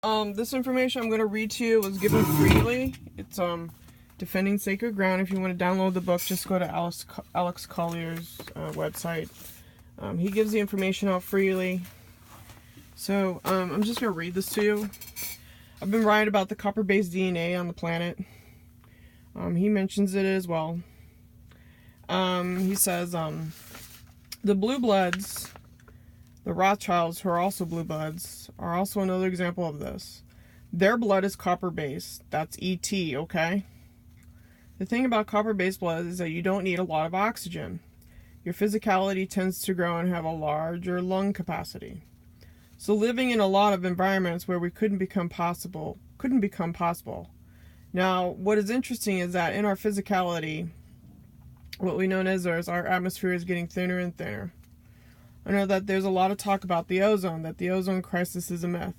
This information I'm going to read to you was given freely. It's Defending Sacred Ground. If you want to download the book, just go to Alex Collier's website. He gives the information out freely. So I'm just going to read this to you. I've been writing about the copper-based DNA on the planet. He mentions it as well. He says the blue bloods, the Rothschilds, who are also blue bloods, are also another example of this. Their blood is copper-based. That's ET, okay? The thing about copper-based blood is that you don't need a lot of oxygen. Your physicality tends to grow and have a larger lung capacity. So living in a lot of environments where we couldn't become possible. Now, what is interesting is that in our physicality, what we know as our atmosphere is getting thinner and thinner. I know that there's a lot of talk about the ozone, that the ozone crisis is a myth.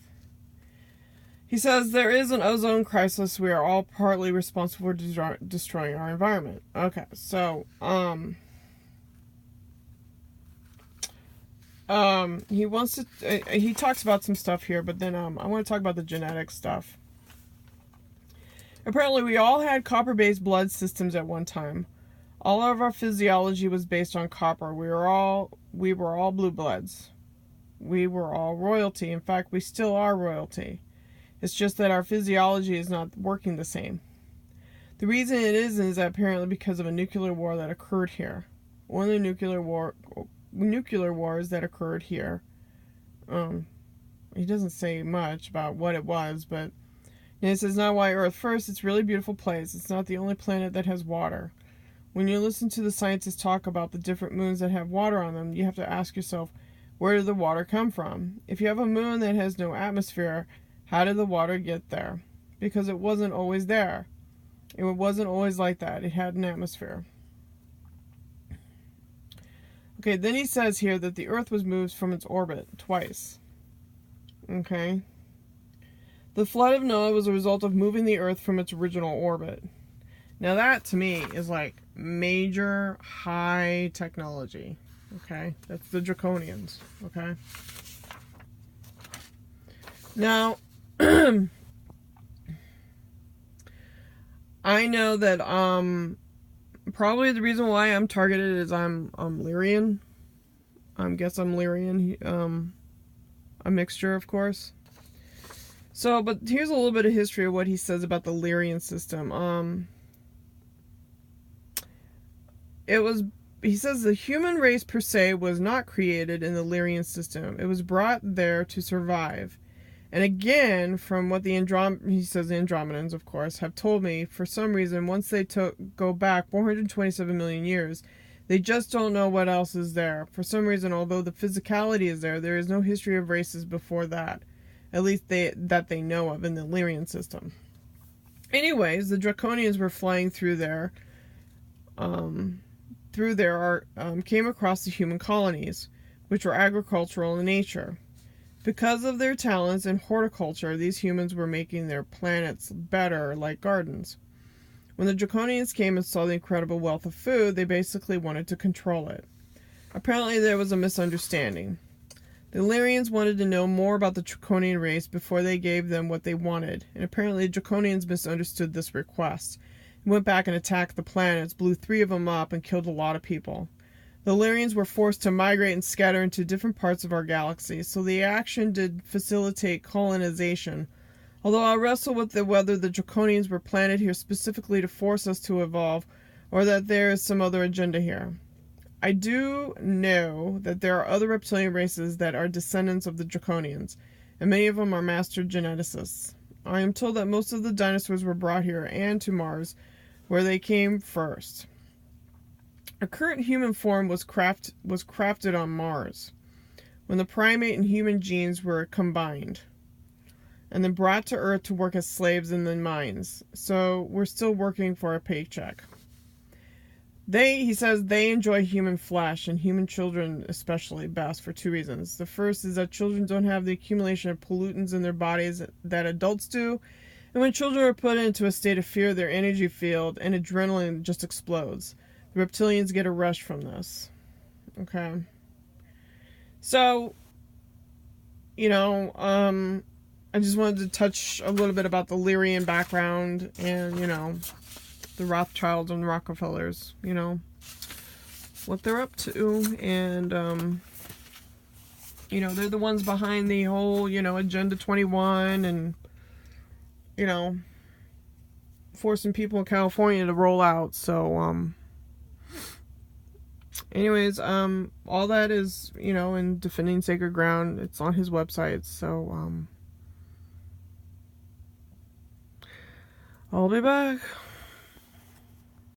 He says there is an ozone crisis. We are all partly responsible for destroying our environment. Okay, so he talks about some stuff here, but then I want to talk about the genetic stuff. Apparently, we all had copper-based blood systems at one time. All of our physiology was based on copper. We were all blue bloods. We were all royalty. In fact, we still are royalty. It's just that our physiology is not working the same. The reason it isn't is that apparently because of a nuclear war that occurred here. One of the nuclear wars that occurred here. He doesn't say much about what it was, but it says not why Earth. First, it's a really beautiful place. It's not the only planet that has water. When you listen to the scientists talk about the different moons that have water on them, you have to ask yourself, where did the water come from? If you have a moon that has no atmosphere, how did the water get there? Because it wasn't always there. It wasn't always like that. It had an atmosphere. Okay, then he says here that the Earth was moved from its orbit twice. Okay. The flood of Noah was a result of moving the Earth from its original orbit. Now that, to me, is like major high technology. Okay? That's the Draconians. Okay? Now, I know that probably the reason why I'm targeted is I'm Lyrean. Guess I'm Lyrean. A mixture, of course. So, but here's a little bit of history of what he says about the Lyrean system. He says the human race per se was not created in the Lyrean system. It was brought there to survive. And again, from what the Andromedans, of course, have told me, for some reason, once they go back 427 million years, they just don't know what else is there. For some reason, although the physicality is there, there is no history of races before that. At least that they know of in the Lyrean system. Anyways, the Draconians were flying through there, came across the human colonies, which were agricultural in nature. Because of their talents in horticulture, these humans were making their planets better, like gardens. When the Draconians came and saw the incredible wealth of food, they basically wanted to control it. Apparently, there was a misunderstanding. The Lyrians wanted to know more about the Draconian race before they gave them what they wanted, and apparently the Draconians misunderstood this request. They went back and attacked the planets, blew 3 of them up, and killed a lot of people. The Lyrians were forced to migrate and scatter into different parts of our galaxy, so the action did facilitate colonization. Although I'll wrestle with whether the Draconians were planted here specifically to force us to evolve, or that there is some other agenda here. I do know that there are other reptilian races that are descendants of the Draconians, and many of them are master geneticists. I am told that most of the dinosaurs were brought here and to Mars, where they came first. A current human form was crafted on Mars, when the primate and human genes were combined, and then brought to Earth to work as slaves in the mines. So we're still working for a paycheck. He says they enjoy human flesh, and human children especially best, for 2 reasons. The first is that children don't have the accumulation of pollutants in their bodies that adults do, and when children are put into a state of fear, their energy field and adrenaline just explodes. The reptilians get a rush from this. Okay. So, I I just wanted to touch a little bit about the Lyrean background and, you know, the Rothschilds and Rockefellers, you know, what they're up to. And, you know, they're the ones behind the whole, you know, Agenda 21 and, you know, forcing people in California to roll out. So, anyways, all that is, you know, in Defending Sacred Ground. It's on his website. So, I'll be back.